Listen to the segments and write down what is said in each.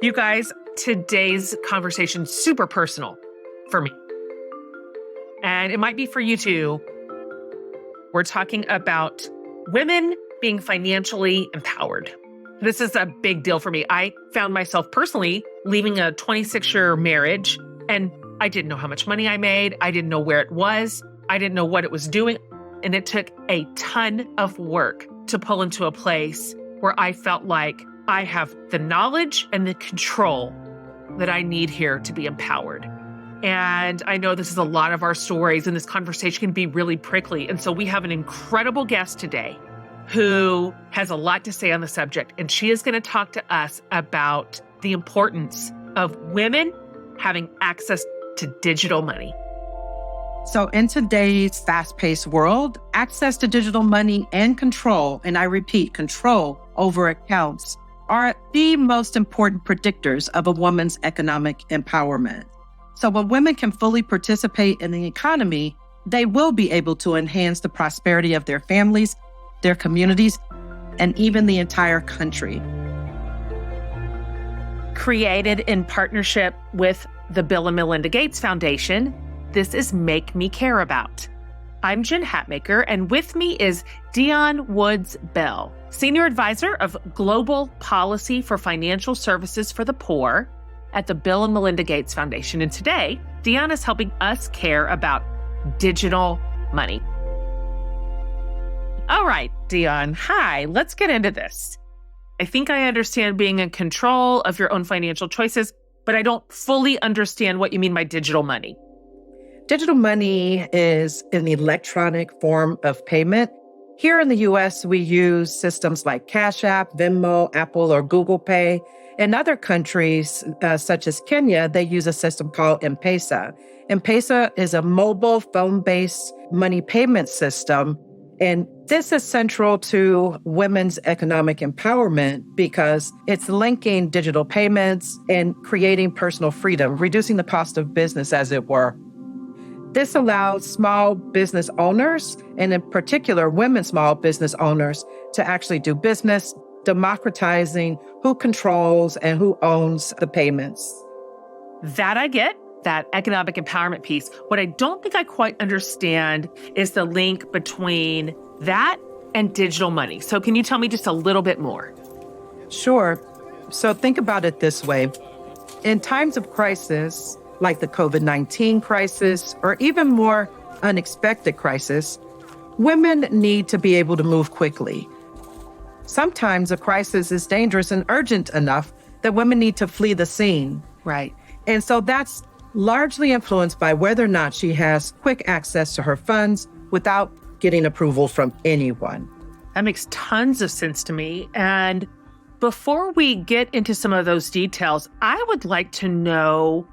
You guys, today's conversation is super personal for me. And it might be for you too. We're talking about women being financially empowered. This is a big deal for me. I found myself personally leaving a 26-year marriage, and I didn't know how much money I made. I didn't know where it was. I didn't know what it was doing. And it took a ton of work to pull into a place where I felt like I have the knowledge and the control that I need here to be empowered. And I know this is a lot of our stories, and this conversation can be really prickly. And so we have an incredible guest today who has a lot to say on the subject. And she is going to talk to us about the importance of women having access to digital money. So in today's fast-paced world, access to digital money and control, and I repeat, control over accounts, are the most important predictors of a woman's economic empowerment. So when women can fully participate in the economy, they will be able to enhance the prosperity of their families, their communities, and even the entire country. Created in partnership with the Bill and Melinda Gates Foundation, this is Make Me Care About. I'm Jen Hatmaker, and with me is Dion Woods Bell, Senior Advisor of Global Policy for Financial Services for the Poor at the Bill and Melinda Gates Foundation. And today, Dion is helping us care about digital money. All right, Dion, hi, let's get into this. I think I understand being in control of your own financial choices, but I don't fully understand what you mean by digital money. Digital money is an electronic form of payment. Here in the U.S., we use systems like Cash App, Venmo, Apple, or Google Pay. In other countries, such as Kenya, they use a system called M-Pesa. M-Pesa is a mobile phone-based money payment system. And this is central to women's economic empowerment because it's linking digital payments and creating personal freedom, reducing the cost of business, as it were. This allows small business owners, and in particular, women small business owners, to actually do business, democratizing who controls and who owns the payments. That I get, that economic empowerment piece. What I don't think I quite understand is the link between that and digital money. So can you tell me just a little bit more? Sure. So think about it this way. In times of crisis, like the COVID-19 crisis, or even more unexpected crisis, women need to be able to move quickly. Sometimes a crisis is dangerous and urgent enough that women need to flee the scene. Right. And so that's largely influenced by whether or not she has quick access to her funds without getting approval from anyone. That makes tons of sense to me. And before we get into some of those details, I would like to know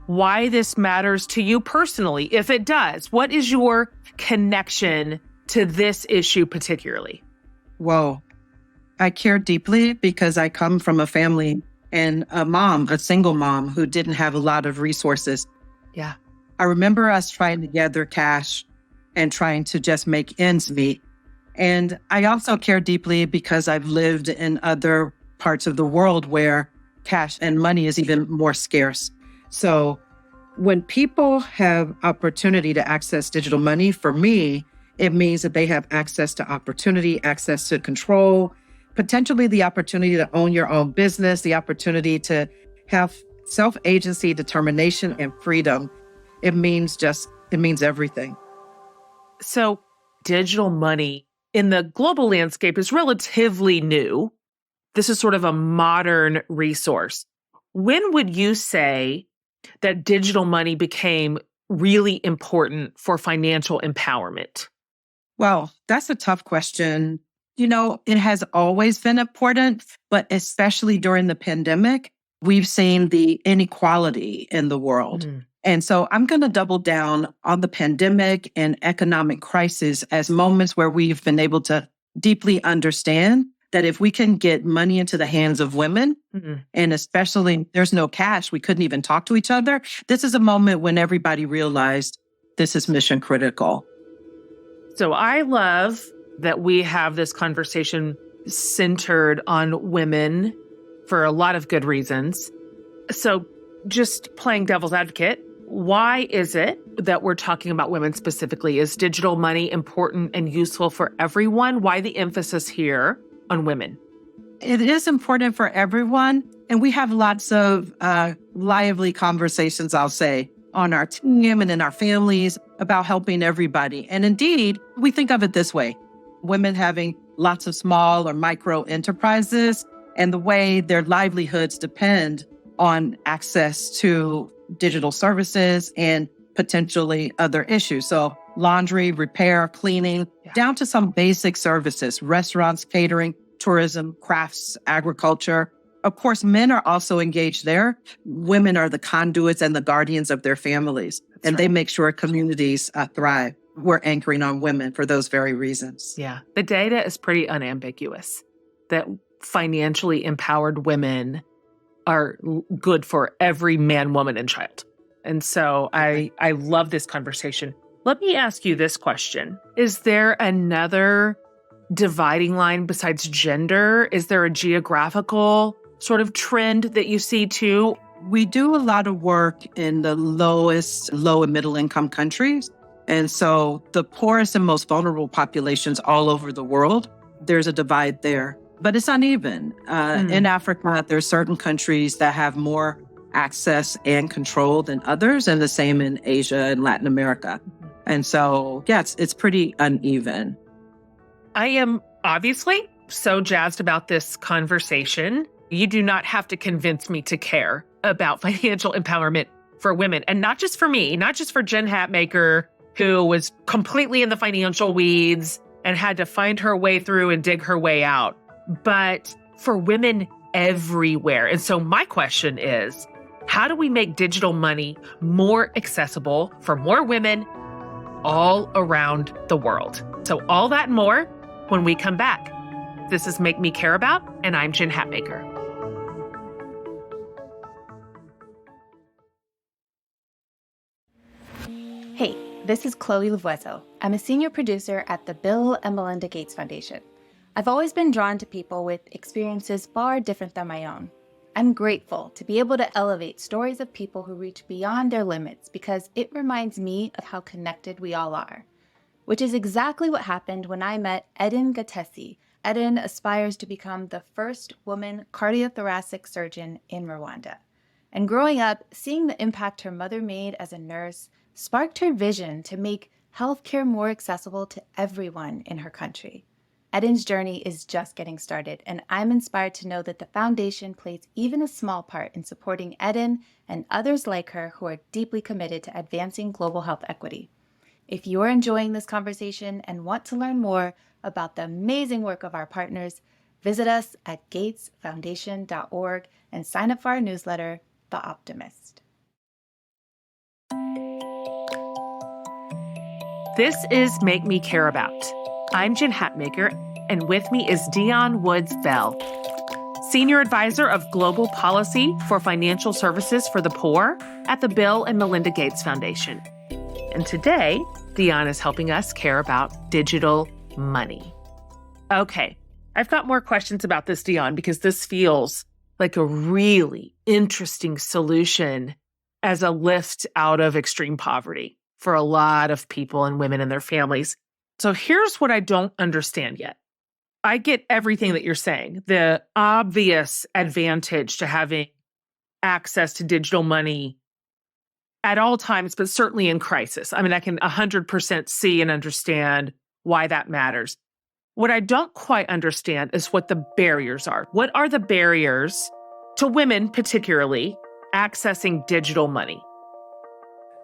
why this matters to you personally, if it does. What is your connection to this issue particularly? Well, I care deeply because I come from a family and a single mom who didn't have a lot of resources. Yeah. I remember us trying to gather cash and trying to just make ends meet. And I also care deeply because I've lived in other parts of the world where cash and money is even more scarce. So when people have opportunity to access digital money, for me, it means that they have access to opportunity, access to control, potentially the opportunity to own your own business, the opportunity to have self-agency, determination, and freedom. It means everything. So digital money in the global landscape is relatively new. This is sort of a modern resource. When would you say that digital money became really important for financial empowerment? Well, that's a tough question. You know, it has always been important, but especially during the pandemic, we've seen the inequality in the world. And so I'm going to double down on the pandemic and economic crisis as moments where we've been able to deeply understand that if we can get money into the hands of women, and especially there's no cash, we couldn't even talk to each other. This is a moment when everybody realized this is mission critical. So I love that we have this conversation centered on women for a lot of good reasons. So just playing devil's advocate, why is it that we're talking about women specifically? Is digital money important and useful for everyone? Why the emphasis here on women? It is important for everyone. And we have lots of lively conversations, I'll say, on our team and in our families about helping everybody. And indeed, we think of it this way. Women having lots of small or micro enterprises and the way their livelihoods depend on access to digital services and potentially other issues. So laundry, repair, cleaning, down to some basic services, restaurants, catering, tourism, crafts, agriculture. Of course, men are also engaged there. Women are the conduits and the guardians of their families, and they make sure communities thrive. We're anchoring on women for those very reasons. Yeah. The data is pretty unambiguous that financially empowered women are good for every man, woman, and child. And so I love this conversation. Let me ask you this question. Is there another dividing line besides gender? Is there a geographical sort of trend that you see too? We do a lot of work in the low and middle income countries. And so the poorest and most vulnerable populations all over the world, there's a divide there, but it's uneven. In Africa, there are certain countries that have more access and control than others, and the same in Asia and Latin America. And so, yeah, it's pretty uneven. I am obviously so jazzed about this conversation. You do not have to convince me to care about financial empowerment for women. And not just for me, not just for Jen Hatmaker, who was completely in the financial weeds and had to find her way through and dig her way out, but for women everywhere. And so my question is, how do we make digital money more accessible for more women all around the world? So all that and more when we come back. This is Make Me Care About, and I'm Jen Hatmaker. Hey, this is Chloe Lavuezo. I'm a senior producer at the Bill and Melinda Gates Foundation. I've always been drawn to people with experiences far different than my own. I'm grateful to be able to elevate stories of people who reach beyond their limits because it reminds me of how connected we all are, which is exactly what happened when I met Edin Gatesi. Edin aspires to become the first woman cardiothoracic surgeon in Rwanda. And growing up, seeing the impact her mother made as a nurse sparked her vision to make healthcare more accessible to everyone in her country. Edin's journey is just getting started, and I'm inspired to know that the foundation plays even a small part in supporting Edin and others like her who are deeply committed to advancing global health equity. If you're enjoying this conversation and want to learn more about the amazing work of our partners, visit us at gatesfoundation.org and sign up for our newsletter, The Optimist. This is Make Me Care About. I'm Jen Hatmaker, and with me is Dion Woods-Bell, Senior Advisor of Global Policy for Financial Services for the Poor at the Bill and Melinda Gates Foundation. And today, Dion is helping us care about digital money. Okay, I've got more questions about this, Dion, because this feels like a really interesting solution as a lift out of extreme poverty for a lot of people and women and their families. So here's what I don't understand yet. I get everything that you're saying, the obvious advantage to having access to digital money at all times, but certainly in crisis. I mean, I can 100% see and understand why that matters. What I don't quite understand is what the barriers are. What are the barriers to women, particularly, accessing digital money?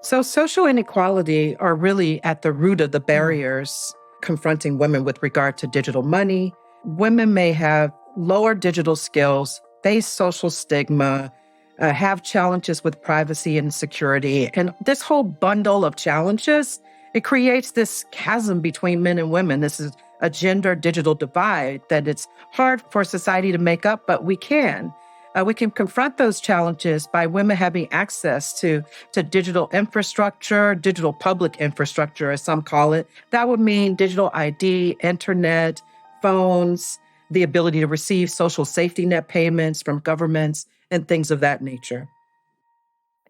So social inequality are really at the root of the barriers confronting women with regard to digital money. Women may have lower digital skills, face social stigma, have challenges with privacy and security. And this whole bundle of challenges, it creates this chasm between men and women. This is a gender digital divide that it's hard for society to make up, but we can. We can confront those challenges by women having access to digital infrastructure, digital public infrastructure, as some call it. That would mean digital ID, internet, phones, the ability to receive social safety net payments from governments and things of that nature.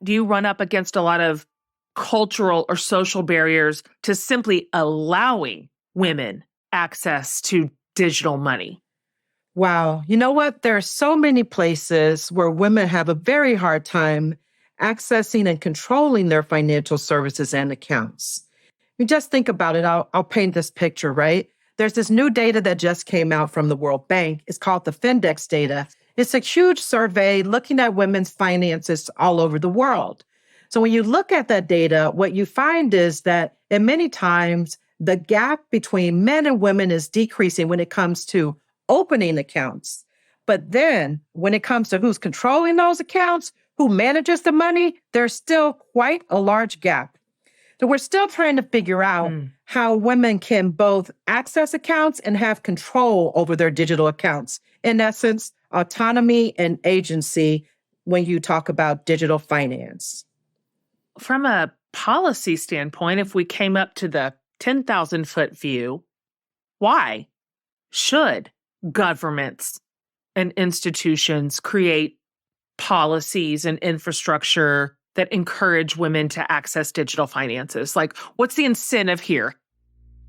Do you run up against a lot of cultural or social barriers to simply allowing women access to digital money? Wow. You know what? There are so many places where women have a very hard time accessing and controlling their financial services and accounts. You just think about it. I'll paint this picture, right? There's this new data that just came out from the World Bank. It's called the Findex data. It's a huge survey looking at women's finances all over the world. So when you look at that data, what you find is that in many times, the gap between men and women is decreasing when it comes to opening accounts. But then when it comes to who's controlling those accounts, who manages the money, there's still quite a large gap. So we're still trying to figure out how women can both access accounts and have control over their digital accounts. In essence, autonomy and agency when you talk about digital finance. From a policy standpoint, if we came up to the 10,000-foot view, why should governments and institutions create policies and infrastructure that encourage women to access digital finances? Like, what's the incentive here?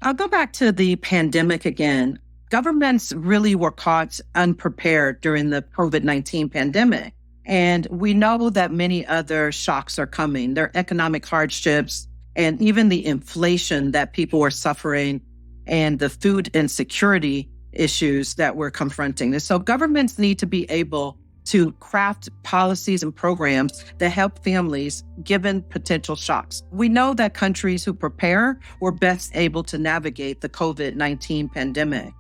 I'll go back to the pandemic again. Governments really were caught unprepared during the COVID-19 pandemic. And we know that many other shocks are coming. There are economic hardships and even the inflation that people are suffering and the food insecurity issues that we're confronting. And so governments need to be able to craft policies and programs that help families given potential shocks. We know that countries who prepare were best able to navigate the COVID-19 pandemic.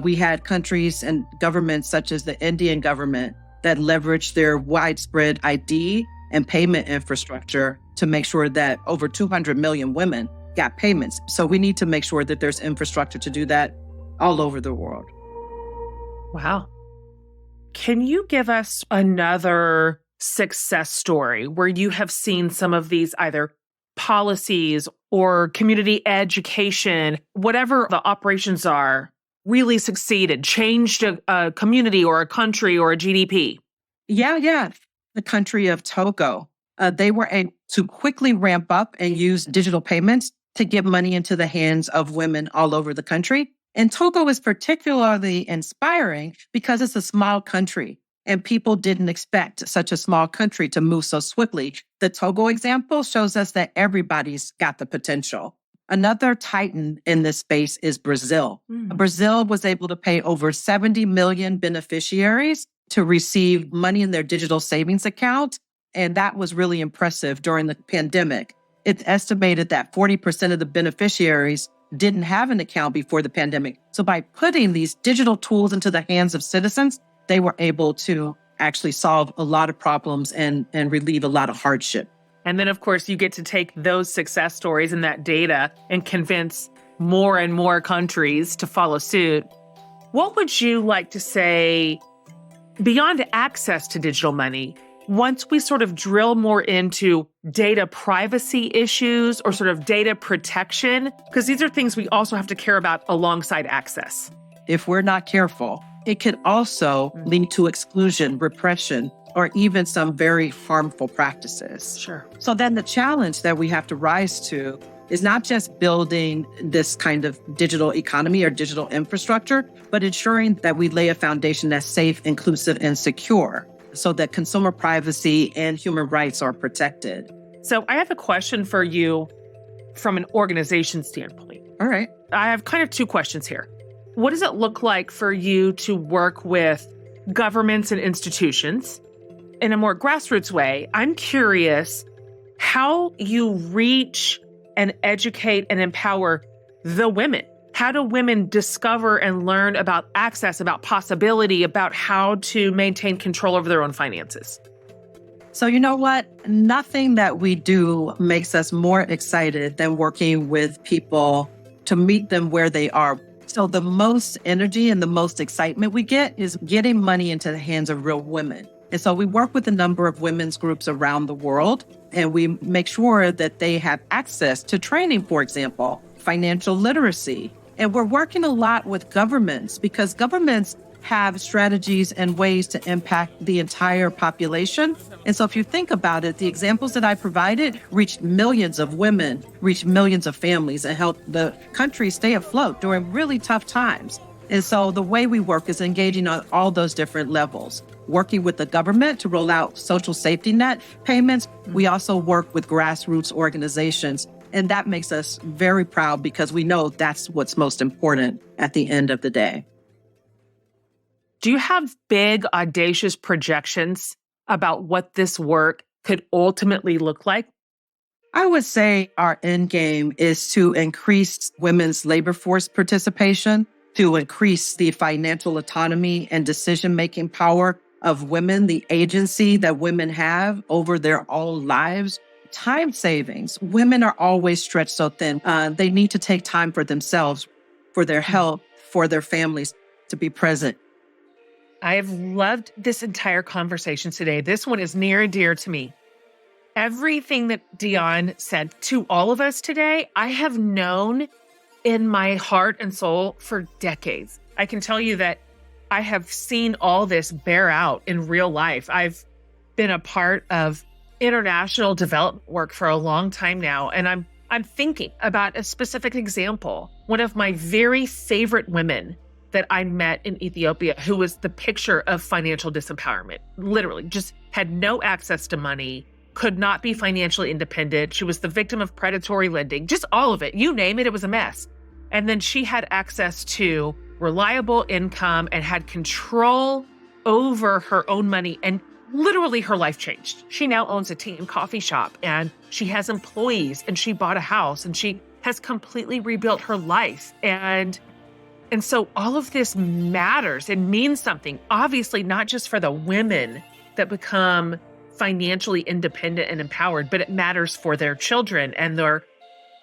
We had countries and governments such as the Indian government that leveraged their widespread ID and payment infrastructure to make sure that over 200 million women got payments. So we need to make sure that there's infrastructure to do that all over the world. Wow. Can you give us another success story where you have seen some of these either policies or community education, whatever the operations are, really succeeded, changed a community or a country or a GDP? Yeah. The country of Togo, they were able to quickly ramp up and use digital payments to get money into the hands of women all over the country. And Togo is particularly inspiring because it's a small country and people didn't expect such a small country to move so swiftly. The Togo example shows us that everybody's got the potential. Another titan in this space is Brazil. Brazil was able to pay over 70 million beneficiaries to receive money in their digital savings account. And that was really impressive during the pandemic. It's estimated that 40% of the beneficiaries didn't have an account before the pandemic. So by putting these digital tools into the hands of citizens, they were able to actually solve a lot of problems and relieve a lot of hardship. And then, of course, you get to take those success stories and that data and convince more and more countries to follow suit. What would you like to say beyond access to digital money? Once we sort of drill more into data privacy issues or sort of data protection, because these are things we also have to care about alongside access. If we're not careful, it could also lead to exclusion, repression, or even some very harmful practices. Sure. So then the challenge that we have to rise to is not just building this kind of digital economy or digital infrastructure, but ensuring that we lay a foundation that's safe, inclusive, and secure so that consumer privacy and human rights are protected. So I have a question for you from an organization standpoint. All right. I have kind of two questions here. What does it look like for you to work with governments and institutions in a more grassroots way? I'm curious how you reach and educate and empower the women. How do women discover and learn about access, about possibility, about how to maintain control over their own finances? So you know what? Nothing that we do makes us more excited than working with people to meet them where they are. So the most energy and the most excitement we get is getting money into the hands of real women. And so we work with a number of women's groups around the world, and we make sure that they have access to training, for example, financial literacy. And we're working a lot with governments because governments have strategies and ways to impact the entire population. And so if you think about it, the examples that I provided reached millions of women, reached millions of families, and helped the country stay afloat during really tough times. And so the way we work is engaging on all those different levels, working with the government to roll out social safety net payments. We also work with grassroots organizations. And that makes us very proud because we know that's what's most important at the end of the day. Do you have big, audacious projections about what this work could ultimately look like? I would say our end game is to increase women's labor force participation, to increase the financial autonomy and decision-making power of women, the agency that women have over their own lives. Time savings. Women are always stretched so thin. They need to take time for themselves, for their health, for their families, to be present. I've loved this entire conversation today. This one is near and dear to me. Everything that Dion said to all of us today, I have known in my heart and soul for decades. I can tell you that I have seen all this bear out in real life. I've been a part of international development work for a long time now, and I'm thinking about a specific example. One of my very favorite women that I met in Ethiopia, who was the picture of financial disempowerment, literally just had no access to money, could not be financially independent. She was the victim of predatory lending, just all of it. You name it, it was a mess. And then she had access to reliable income and had control over her own money, and literally her life changed. She now owns a tea and coffee shop, and she has employees, and she bought a house, and she has completely rebuilt her life. And so all of this matters. It means something, obviously, not just for the women that become financially independent and empowered, but it matters for their children and their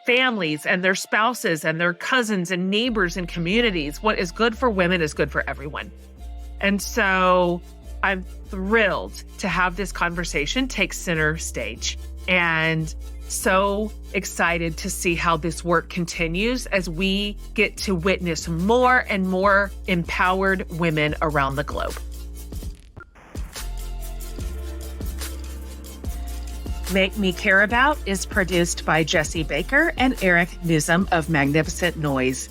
families and their spouses and their cousins and neighbors and communities. What is good for women is good for everyone. And so I'm thrilled to have this conversation take center stage, and so excited to see how this work continues as we get to witness more and more empowered women around the globe. Make Me Care About is produced by Jesse Baker and Eric Newsom of Magnificent Noise.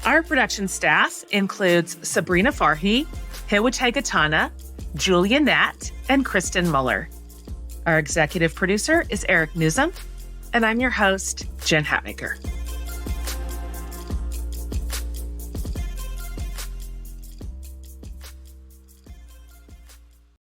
Our production staff includes Sabrina Farhi, Hiwatega Tana, Julia Nat, and Kristen Muller. Our executive producer is Eric Newsom, and I'm your host, Jen Hatmaker.